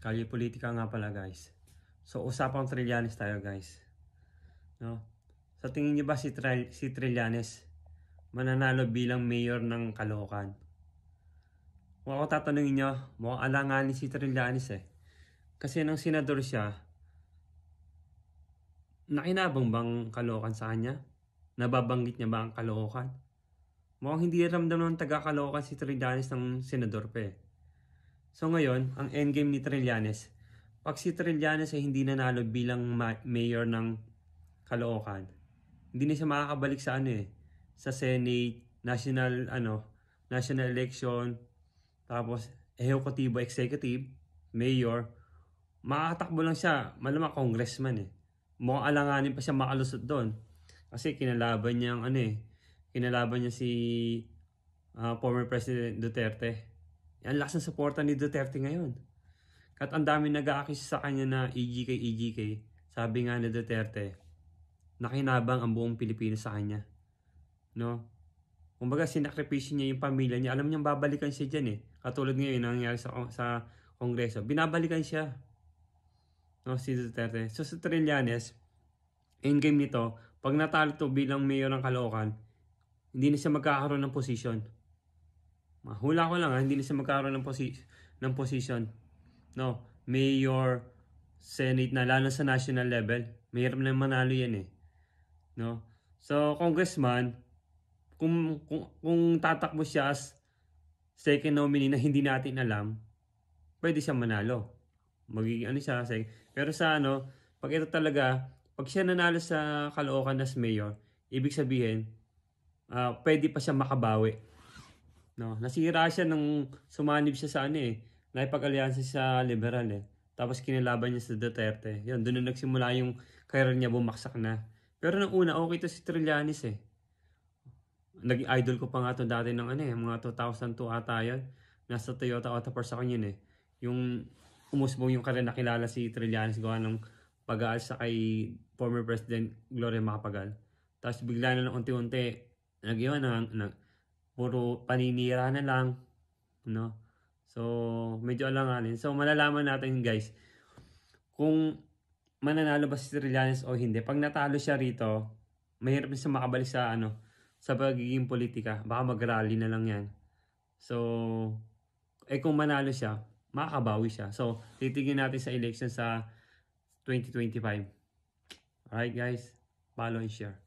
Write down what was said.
Kalye politika nga pala guys. So usapang Trillanes tayo guys. No? Sa tingin niyo ba si Trillanes mananalo bilang mayor ng Caloocan? Kung ako tatanungin niyo, mukhang alanganin si Trillanes eh. Kasi nang senador siya, nakinabang bang Caloocan sa kanya? Nababanggit niya ba ang Caloocan? Mukhang hindi ramdam ng taga Caloocan si Trillanes ng senador pa eh. So ngayon, ang endgame ni Trillanes, pag si Trillanes ay hindi nanalo bilang mayor ng Caloocan, hindi na siya makakabalik sa sa Senate, national election, tapos executive, mayor, makakatakbo lang siya, malamang congressman eh. Mukhang alanganin pa siya makalusot doon. Kasi kinalaban niya si former President Duterte. Ang lakas ng suporta ni Duterte ngayon. At ang dami nag-a-accuse sa kanya na EGK. Sabi nga ni Duterte, nakinabang ang buong Pilipinas sa kanya. No? Kumbaga sinakripisyo niya yung pamilya niya. Alam niyang babalikan siya dyan eh. Katulad ngayon nangyayari sa Kongreso. Binabalikan siya. No, si Duterte. So sa Trillanes, endgame nito, pag natalo to bilang mayor ng Caloocan, hindi na siya magkakaroon ng posisyon. Hula ko lang hindi na siya magkaroon ng position. No, mayor, senate na, lalo sa national level. Mahirap na manalo yan eh. No? So, congressman, kung tatakbo siya as second nominee na hindi natin alam, pwede siya manalo. Magiging siya. Pero pag ito talaga, pag siya nanalo sa Caloocan as mayor, ibig sabihin, pwede pa siya makabawi. No, nasira siya nung sumanib siya sa nakipag-alyansa sa liberal eh. Tapos kinalaban niya sa Duterte. Yun, doon na nagsimula yung career niya bumagsak na. Pero nung una, okay to si Trillanes eh. Naging idol ko pa nga to dati ng mga 2002 ata yun. Nasa Toyota Autoparts ako yun eh. Yung umusbong yung career, nakilala si Trillanes gawa ng pag-aalsa kay former President Gloria Macapagal. Tapos bigla na lang unti-unti, puro paninira na lang, no? So, medyo alanganin. So, malalaman natin guys, kung mananalo ba si Trillanes o hindi. Pag natalo siya rito, mahirap na siya makabalik sa sa pagiging politika. Baka mag-rally na lang yan. So, kung manalo siya, makakabawi siya. So, titignan natin sa election sa 2025. Alright guys, follow and share.